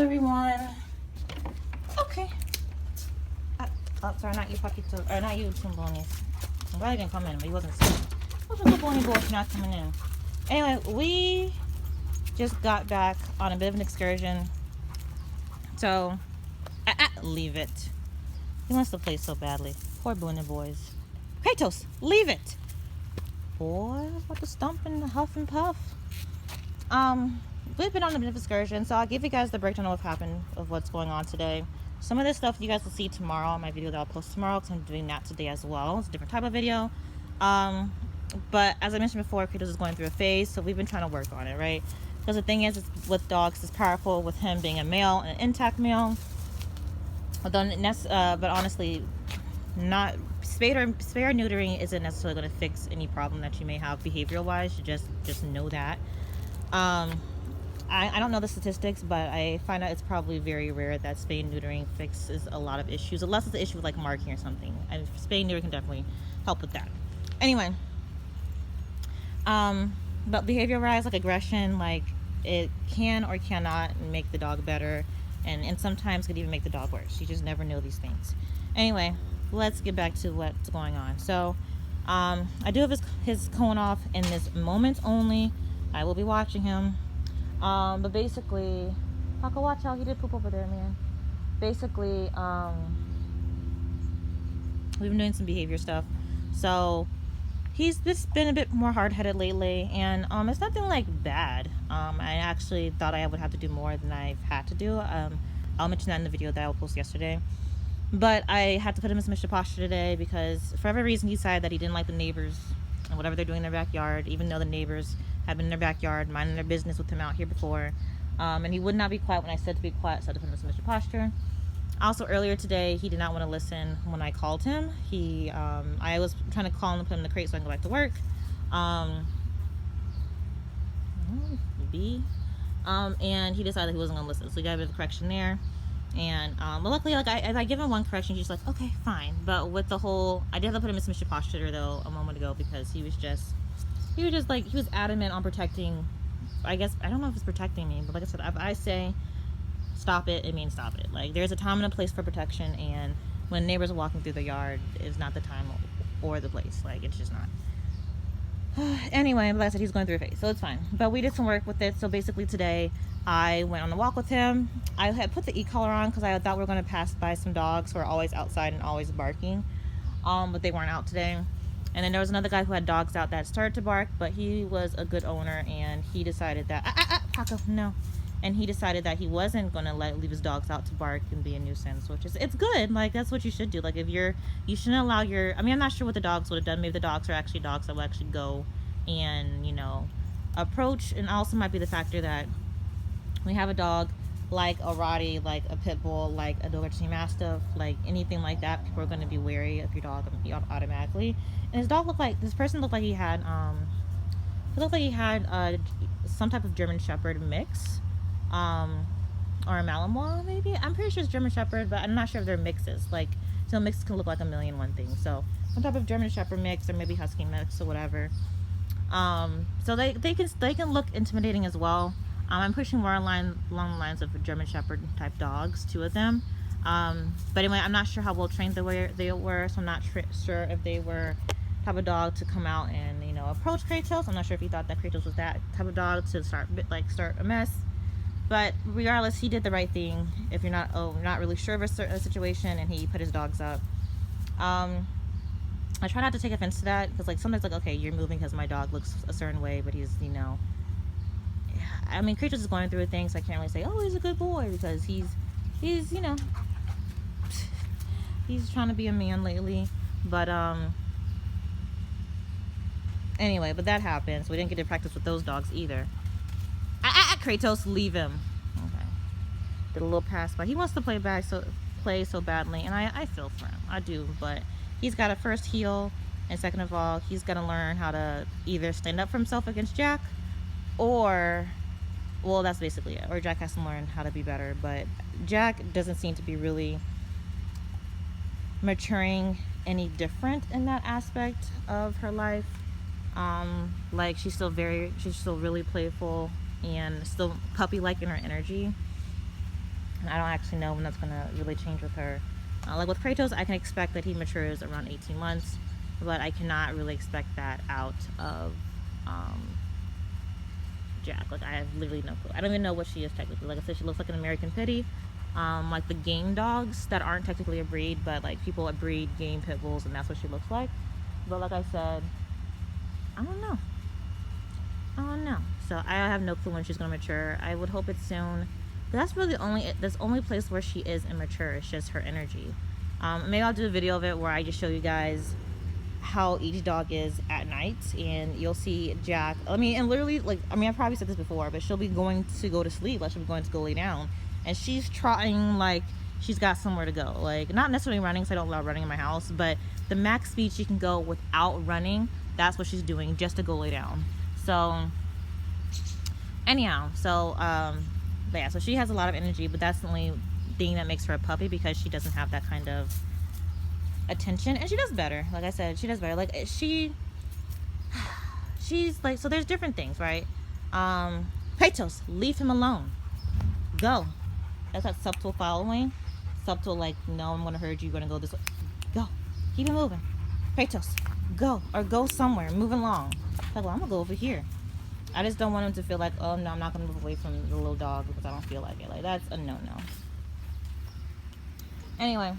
everyone. Okay. Oh, sorry, not you, Paquito. Or not you, Tumbonis. I'm glad he didn't come in, but he wasn't sitting. What's a good boy for not coming in? Anyway, we just got back on a bit of an excursion. So, leave it. He wants to play so badly. Poor Boone boys. Kratos, leave it! Boy, what the stump and huff and puff. We've been on a bit of excursion, so I'll give you guys the breakdown of what happened, of what's going on today. Some of this stuff you guys will see tomorrow in my video that I'll post tomorrow, because I'm doing that today as well. It's a different type of video. But as I mentioned before, Kratos is going through a phase, so we've been trying to work on it, right? Because the thing is with dogs, it's powerful with him being a male, an intact male. But honestly, not spay or neutering isn't necessarily going to fix any problem that you may have behavioral wise. Just know that. I don't know the statistics, but I find out it's probably very rare that spay and neutering fixes a lot of issues, unless it's an issue with like marking or something. And spay and neuter can definitely help with that. Anyway, but behavior wise, like aggression, like it can or cannot make the dog better, and sometimes could even make the dog worse. You just never know these things. Anyway, let's get back to what's going on. So, I do have his cone off in this moment only. I will be watching him. But basically, Paco, watch out, he did poop over there, man. Basically, we've been doing some behavior stuff. So, he's just been a bit more hard-headed lately, and it's nothing like bad. I actually thought I would have to do more than I've had to do. I'll mention that in the video that I will post yesterday. But I had to put him in submission posture today because for every reason he decided that he didn't like the neighbors and whatever they're doing in their backyard, even though the neighbors have been in their backyard minding their business with him out here before. And he would not be quiet when I said to be quiet, so I had to put him in submission posture. Also earlier today, he did not want to listen when I called him. I was trying to call him to put him in the crate so I can go back to work. And he decided he wasn't going to listen, so he got a bit of a correction there. And but luckily, like I give him one correction, he's like, okay, fine. But with the whole, I did have to put him in submission posture though a moment ago because he was adamant on protecting. I guess I don't know if it's protecting me, but like I said, if I say stop it, it means stop it. Like there's a time and a place for protection, and when neighbors are walking through the yard, is not the time or the place. Like it's just not. Anyway, like I said, he's going through a phase, so it's fine. But we did some work with it. So basically today, I went on a walk with him. I had put the e-collar on because I thought we were going to pass by some dogs who are always outside and always barking. But they weren't out today. And then there was another guy who had dogs out that started to bark, but he was a good owner, and he decided that Paco, no. And he decided that he wasn't going to leave his dogs out to bark and be a nuisance, which is, it's good. Like, that's what you should do. Like, you shouldn't allow I mean, I'm not sure what the dogs would have done. Maybe the dogs are actually dogs that will actually go and, approach. And also might be the factor that we have a dog like a Rottie, like a pit bull, like a Dogo Argentino Mastiff, like anything like that, people are going to be wary of your dog automatically. And this person looked like he had, some type of German Shepherd mix. Or a Malinois maybe. I'm pretty sure it's German Shepherd, but I'm not sure if they're mixes. Like, so mixes can look like a million and one things. So some type of German Shepherd mix, or maybe Husky mix, or whatever. So they can look intimidating as well. I'm pushing more along the lines of German Shepherd type dogs, 2 of them. But anyway, I'm not sure how well trained they were, so I'm not sure if they were type of dog to come out and approach Kratos. I'm not sure if he thought that Kratos was that type of dog to start a mess. But regardless, he did the right thing. If you're not really sure of a situation, and he put his dogs up. I try not to take offense to that, because like sometimes, like, okay, you're moving because my dog looks a certain way, but he's I mean, Kratos is going through things, so I can't really say, oh, he's a good boy, because he's he's trying to be a man lately. But anyway, but that happened, so we didn't get to practice with those dogs either. Kratos, leave him. Okay. Did a little pass by. He wants to play so badly, and I feel for him. I do, but he's got to first heal, and second of all, he's got to learn how to either stand up for himself against Jack, or, well, that's basically it. Or Jack has to learn how to be better. But Jack doesn't seem to be really maturing any different in that aspect of her life. Like she's still really playful and still puppy-like in her energy. And I don't actually know when that's gonna really change with her. Like with Kratos, I can expect that he matures around 18 months, but I cannot really expect that out of um, Jack. Like I have literally no clue. I don't even know what she is technically. Like I said, she looks like an American Pitty. Like the game dogs that aren't technically a breed, but like people that breed game pit bulls, and that's what she looks like. But like I said, I don't know. I don't know. So I have no clue when she's gonna mature. I would hope it's soon. But that's really the only place where she is immature. It's just her energy. Maybe I'll do a video of it where I just show you guys how each dog is at night, and you'll see Jack. I mean, and literally, like, I mean, I probably said this before, but she'll be going to go to sleep, like she'll be going to go lay down, and she's trotting like she's got somewhere to go. Like, not necessarily running, because I don't allow running in my house, but the max speed she can go without running, that's what she's doing, just to go lay down. So anyhow, but yeah, so she has a lot of energy, but that's the only thing that makes her a puppy, because she doesn't have that kind of attention, and she does better. Like I said, she does better. Like she's like, so there's different things, right? Kratos, leave him alone. Go. That's that subtle following. Subtle, like, no, I'm gonna hurt you, you're gonna go this way. Go. Keep it moving. Kratos, go. Or go somewhere, move along. Like, well, I'm gonna go over here. I just don't want him to feel like, oh no, I'm not gonna move away from the little dog because I don't feel like it. Like, that's a no-no. Anyway,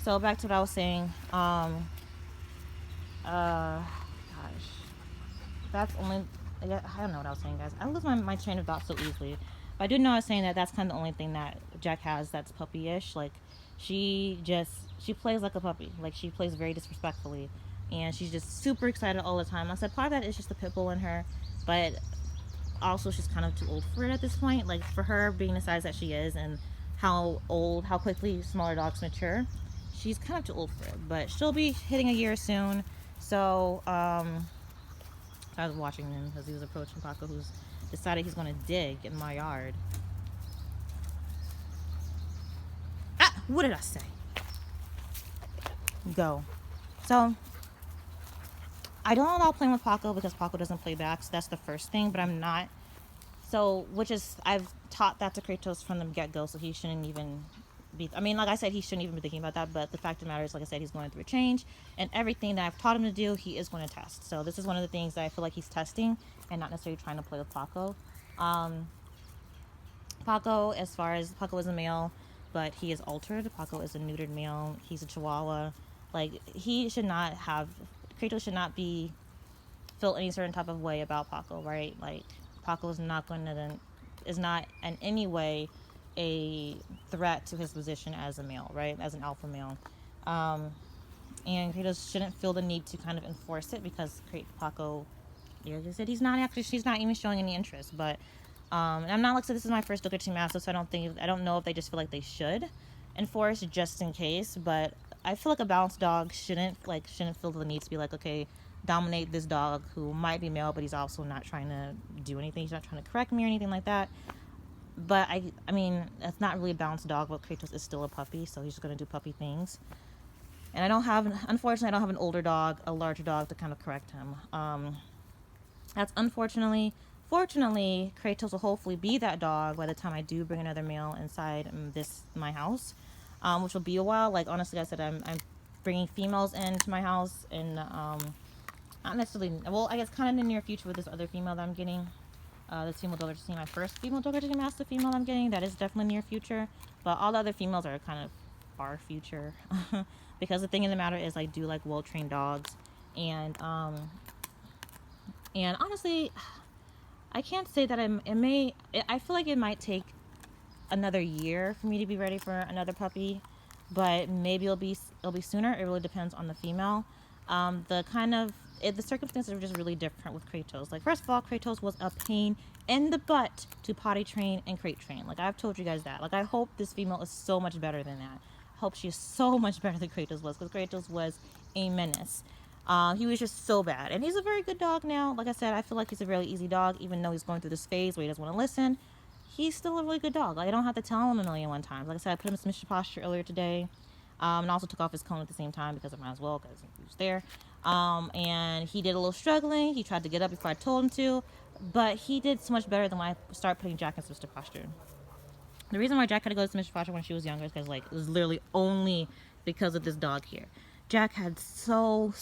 so back to what I was saying. Gosh, that's only, I don't know what I was saying, guys. I lose my train of thought so easily. But I do know I was saying that that's kind of the only thing that Jack has that's puppy-ish. Like, she plays like a puppy. Like, she plays very disrespectfully, and she's just super excited all the time. I said part of that is just the pit bull in her, but also she's kind of too old for it at this point. Like, for her being the size that she is, and how quickly smaller dogs mature, she's kind of too old for it. But she'll be hitting a year soon. So I was watching him because he was approaching Paco, who's decided he's going to dig in my yard. Ah, what did I say? Go. So I don't allow playing with Paco because Paco doesn't play back, so that's the first thing. But I'm not. So, I've taught that to Kratos from the get-go, so he shouldn't even be, I mean, like I said, he shouldn't even be thinking about that, but the fact of the matter is, like I said, he's going through a change, and everything that I've taught him to do, he is going to test. So this is one of the things that I feel like he's testing, and not necessarily trying to play with Paco. Paco, as far as, Paco is a male, but he is altered. Paco is a neutered male. He's a Chihuahua. Like, he should not have, Kratos should not be, feel any certain type of way about Paco, right? Like, Paco is not in any way a threat to his position as a male, right? As an alpha male. And Kratos shouldn't feel the need to kind of enforce it, because Paco, like I said, she's not even showing any interest. But I'm not, like I said, this is my first Dogo Argentino master, so I don't know if they just feel like they should enforce just in case. But I feel like a balanced dog shouldn't feel the need to be like, okay, dominate this dog who might be male, but he's also not trying to do anything. He's not trying to correct me or anything like that. But I mean, that's not really a balanced dog, but Kratos is still a puppy, so he's just going to do puppy things. And unfortunately, I don't have an older dog, a larger dog to kind of correct him. That's unfortunately. Fortunately, Kratos will hopefully be that dog by the time I do bring another male inside my house, which will be a while. Like, honestly, I said I'm bringing females into my house, and not necessarily, well, I guess kind of in the near future with this other female that I'm getting. This female Dogo Argentino, my first female Dogo Argentino master female I'm getting, that is definitely near future. But all the other females are kind of far future. Because the thing of the matter is, I do like well-trained dogs. And honestly, I can't say that I feel like it might take another year for me to be ready for another puppy. But maybe it'll be sooner. It really depends on the female. The circumstances are just really different with Kratos. Like, first of all, Kratos was a pain in the butt to potty train and crate train. Like, I've told you guys that. Like, I hope this female is so much better than that. I hope she is so much better than Kratos was, because Kratos was a menace. He was just so bad. And he's a very good dog now. Like I said, I feel like he's a really easy dog, even though he's going through this phase where he doesn't want to listen. He's still a really good dog. Like, I don't have to tell him a million one times. Like I said, I put him in submission posture earlier today. And also took off his cone at the same time, because I might as well, because he was there. And he did a little struggling. He tried to get up before I told him to, but he did so much better than when I started putting Jack in submission posture. The reason why Jack had to go to submission posture when she was younger is because, like, it was literally only because of this dog here. Jack had so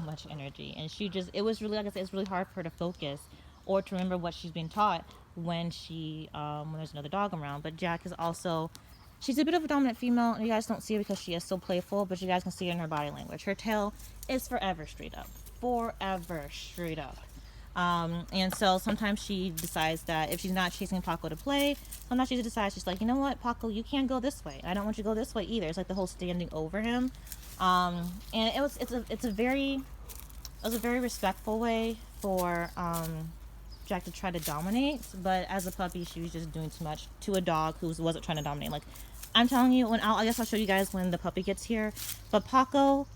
much energy, and she just, it was really, like I said, it's really hard for her to focus or to remember what she's being taught when when there's another dog around. But Jack is also, she's a bit of a dominant female, and you guys don't see her because she is so playful, but you guys can see her in her body language. Her tail is forever straight up. Forever straight up. And so sometimes she decides that if she's not chasing Paco to play, sometimes she decides, she's like, you know what, Paco, you can't go this way. I don't want you to go this way either. It's like the whole standing over him. And it's a very respectful way for Jack to try to dominate, but as a puppy she was just doing too much to a dog who wasn't trying to dominate. Like, I'm telling you, I guess I'll show you guys when the puppy gets here, but Paco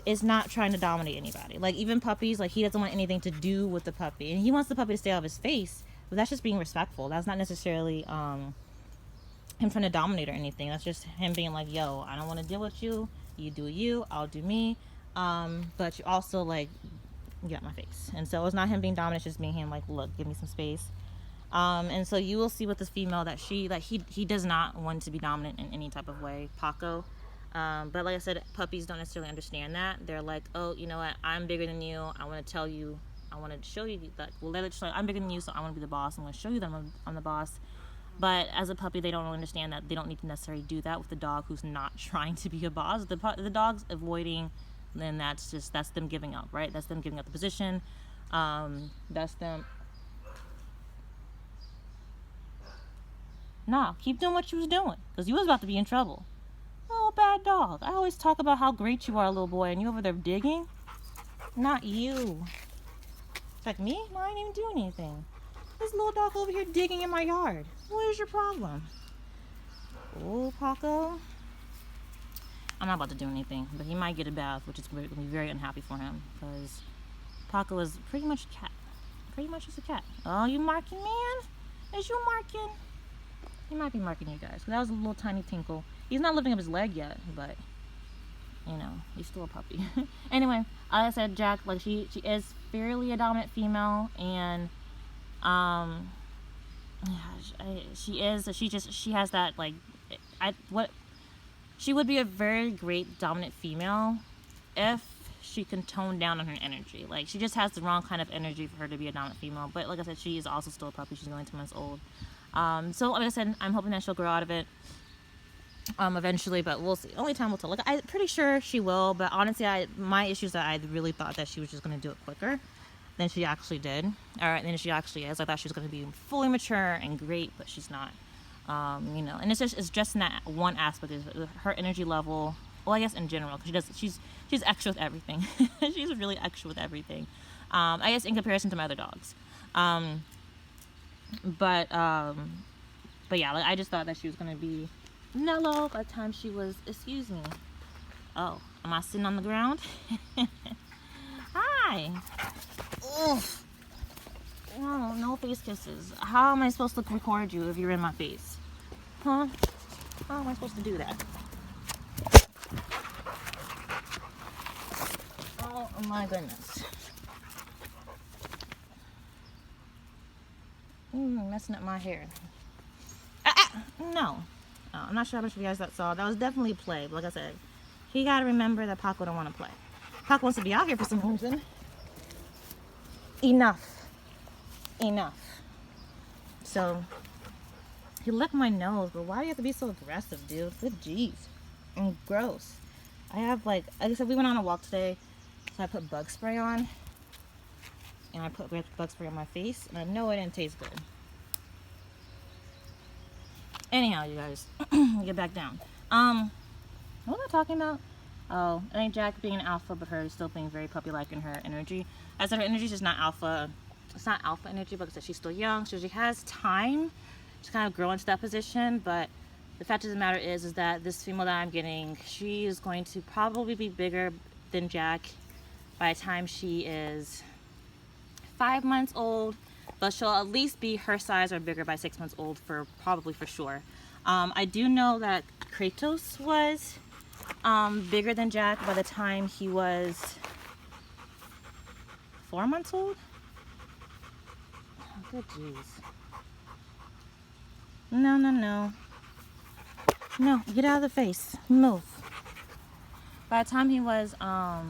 is not trying to dominate anybody. Like, even puppies, like, he doesn't want anything to do with the puppy, and he wants the puppy to stay off his face, but that's just being respectful. That's not necessarily him trying to dominate or anything. That's just him being like, yo, I don't want to deal with you. You do you, I'll do me. But you also, like, get out my face. And so it's not him being dominant, it's just being him like, look, give me some space. And so you will see with this female that he does not want to be dominant in any type of way, Paco. But like I said, puppies don't necessarily understand that. They're like, oh, you know what, I'm bigger than you, I want to tell you, I want to show you that, well, they're just like, I'm bigger than you, so I want to be the boss, I'm going to show you that I'm the boss. But as a puppy, they don't really understand that they don't need to necessarily do that with the dog who's not trying to be a boss. The dog's avoiding, then that's them giving up, right? That's them giving up the position. That's them. Nah, keep doing what you was doing, because you was about to be in trouble. Oh, bad dog. I always talk about how great you are, little boy, and you over there digging? Not you. It's like, me? No, I didn't even do anything. This little dog over here digging in my yard. What is your problem? Oh, Paco. I'm not about to do anything, but he might get a bath, which is going to be very unhappy for him, because Paco is pretty much a cat. Pretty much just a cat. Oh, you marking, man? Is you marking? He might be marking you guys. That was a little tiny tinkle. He's not lifting up his leg yet, but, you know, he's still a puppy. Anyway, like I said, Jack, like, she is fairly a dominant female, and she has that, like, she would be a very great dominant female if she can tone down on her energy. Like, she just has the wrong kind of energy for her to be a dominant female. But like I said, she is also still a puppy. She's only 2 months old. So like I said, I'm hoping that she'll grow out of it eventually, but we'll see. Only time will tell. Like, I'm pretty sure she will, but honestly, my issue is that I really thought that she was just going to do it quicker than she actually did. All right, than she actually is. I thought she was going to be fully mature and great, but she's not. You know, and it's just in that one aspect, is her energy level. Well, I guess in general, because she's extra with everything. She's really extra with everything. I guess in comparison to my other dogs. But yeah, like, I just thought that she was gonna be mellow by the time she was. Excuse me. Oh, am I sitting on the ground? Hi. Oof. Oh, no face kisses. How am I supposed to record you if you're in my face? Huh? How am I supposed to do that? Oh my goodness. Messing up my hair. No. I'm not sure how much of you guys that saw. That was definitely play. But like I said, he gotta remember that Paco don't want to play. Paco wants to be out here for some reason. Enough. So, he licked my nose, but why do you have to be so aggressive, dude? Good jeez. And gross. I have, like I said, we went on a walk today, so I put bug spray on. And I put bug spray on my face, and I know it didn't taste good. Anyhow, you guys, get back down. What was I talking about? Oh, I think Jack being alpha, but her still being very puppy-like in her energy. I said her energy is just not alpha. It's not alpha energy, because she's still young, so she has time to kind of grow into that position. But the fact of the matter is that this female that I'm getting, she is going to probably be bigger than Jack by the time she is 5 months old, but she'll at least be her size or bigger by 6 months old, probably for sure. I do know that Kratos was bigger than Jack by the time he was 4 months old. Oh, good jeez. No, no, no. No, get out of the face. Move. By the time he was, I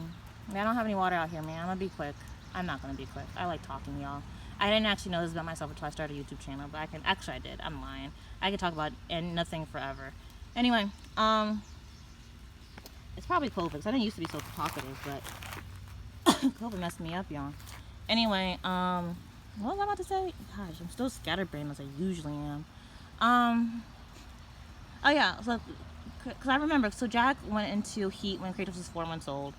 don't have any water out here, man. I'm gonna be quick. I'm not gonna be quick. I like talking, y'all. I didn't actually know this about myself until I started a YouTube channel, but actually I did. I'm lying. I could talk about nothing forever. Anyway, it's probably COVID, because I didn't used to be so talkative, but COVID messed me up, y'all. Anyway, what was I about to say? Gosh, I'm still scatterbrained as I usually am. Oh yeah, so, because I remember, so Jack went into heat when Kratos was 4 months old.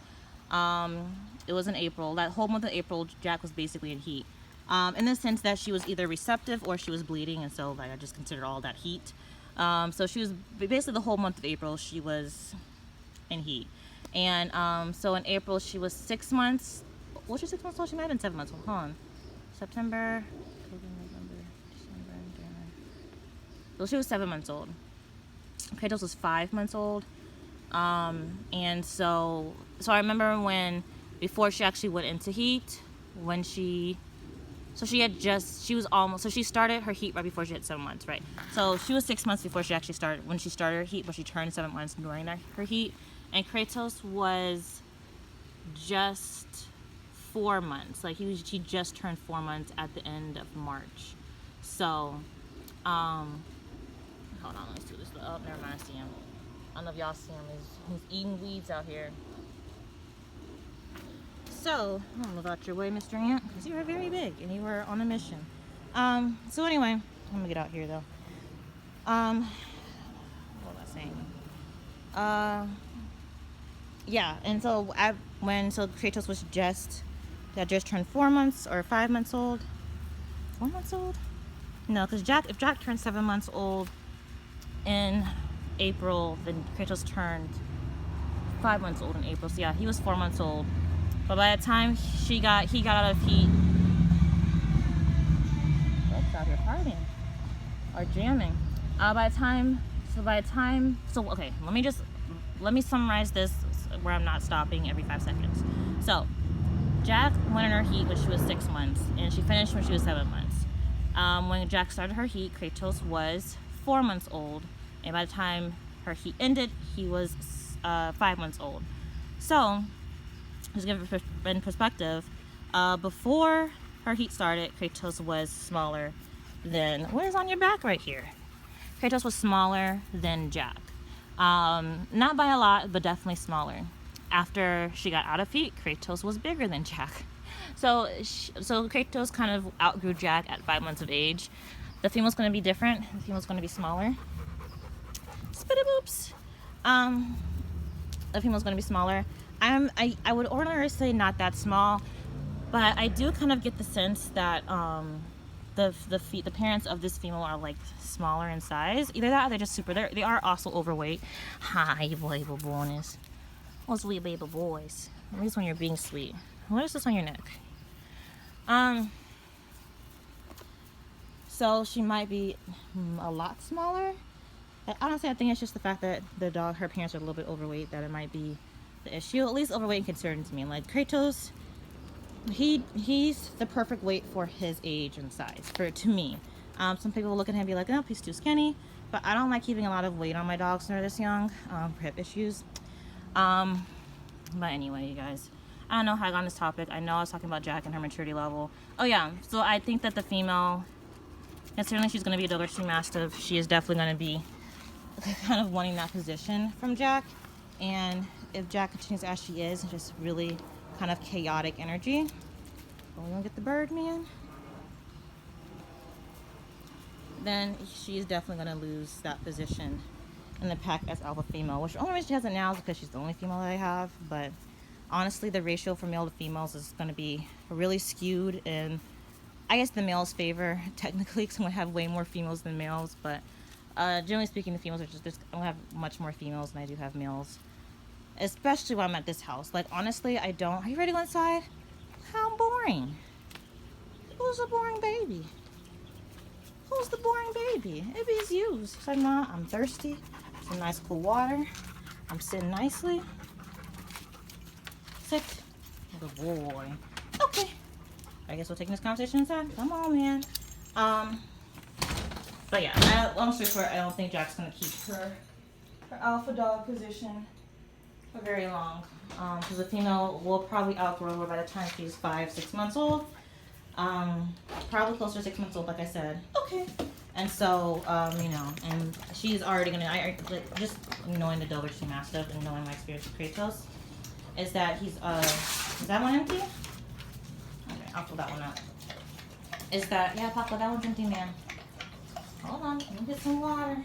It was in April. That whole month of April, Jack was basically in heat. In the sense that she was either receptive or she was bleeding, and so like I just considered all that heat. So she was basically the whole month of April she was in heat, and so in April she was 6 months. Was she 6 months old? She might have been 7 months old. Hold on, September, October, November, December, January. Well, she was 7 months old. Kratos was 5 months old, and so I remember when before she actually went into heat, when she started her heat right before she hit 7 months, right? So she was 6 months before she actually started, when she started her heat, but she turned 7 months during her heat. And Kratos was just 4 months. Like she just turned 4 months at the end of March. So, hold on, let's do this. Oh, never mind, I see him. I don't know if y'all see him. He's eating weeds out here. So, I'm gonna move out your way, Mr. Ant, because you are very big and you were on a mission. So anyway, I'm gonna get out here though. What was I saying? Yeah, and so so Kratos was just turned 4 months or 5 months old. 4 months old? No, because if Jack turned 7 months old in April, then Kratos turned 5 months old in April. So yeah, he was 4 months old. But by the time he got out of heat, what's out here partying or jamming? Okay, let me summarize this where I'm not stopping every 5 seconds. So, Jack went in her heat when she was 6 months, and she finished when she was 7 months. When Jack started her heat, Kratos was 4 months old, and by the time her heat ended, he was 5 months old. So, just to give it in perspective, before her heat started, Kratos was smaller than, what is on your back right here? Kratos was smaller than Jack. Not by a lot, but definitely smaller. After she got out of heat, Kratos was bigger than Jack. So Kratos kind of outgrew Jack at 5 months of age. The female's going to be different. The female's going to be smaller. Spitty boops. The female's going to be smaller. I would ordinarily say not that small, but I do kind of get the sense that the parents of this female are like smaller in size. Either that or they're just they are also overweight. Hi, baby boys. What's sweet baby boys? At least when you're being sweet. What is this on your neck? So she might be a lot smaller. Honestly, I think it's just the fact that her parents are a little bit overweight that it might be the issue. At least overweight and concerned to me. Like Kratos, he's the perfect weight for his age and size. To me, some people will look at him and be like, "Oh, he's too skinny." But I don't like keeping a lot of weight on my dogs when they're this young. For hip issues. But anyway, you guys, I don't know how I got on this topic. I know I was talking about Jack and her maturity level. Oh yeah, so I think that the female, and certainly she's going to be a Dogo Argentino Mastiff. She is definitely going to be kind of wanting that position from Jack. And if Jack continues as she is, just really kind of chaotic energy. Oh, we gonna get the bird, man? Then she's definitely going to lose that position in the pack as alpha female, which the only reason she has it now is because she's the only female that I have. But honestly, the ratio from male to females is going to be really skewed in, I guess, the males' favor technically, because I'm going to have way more females than males. But generally speaking, the females are I don't have much more females than I do have males, especially when I'm at this house. Like honestly, I don't. Are you ready to go inside? How boring. Who's a boring baby? Who's the boring baby? Maybe it's you. It's like, nah, I'm thirsty. Some nice cool water. I'm sitting nicely. Sit. Good boy. Okay. I guess we're taking this conversation inside. Come on, man. But yeah, long story short, I don't think Jack's gonna keep her alpha dog position for very long. Because the female will probably outgrow her by the time she's 5-6 months old. Probably closer to 6 months old, like I said. Okay. And so, you know, and she's already gonna, just knowing the Dogo Mastiff and knowing my experience with Kratos, is that he's, is that one empty? Okay, I'll pull that one out. Is that, yeah, Paco, that one's empty, man. Hold on, let me get some water.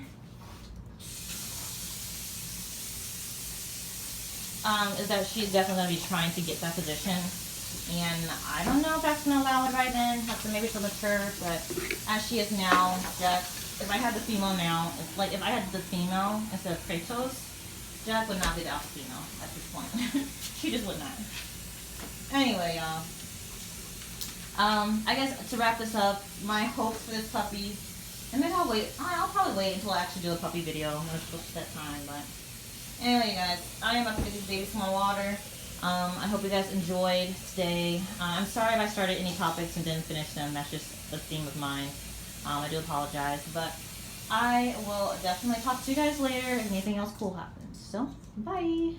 Is that she's definitely going to be trying to get that position. And I don't know if that's going to allow it right then. Have to maybe she'll mature, but as she is now, Jack, if I had the female now, if I had the female instead of Kratos, Jack would not be the alpha female at this point. She just would not. Anyway, y'all. I guess to wrap this up, my hopes for this puppy, and maybe I'll probably wait until I actually do a puppy video when it's supposed to that time, but anyway, you guys, I am about to get these babies some more water. I hope you guys enjoyed today. I'm sorry if I started any topics and didn't finish them. That's just a theme of mine. I do apologize, but I will definitely talk to you guys later if anything else cool happens. So, bye!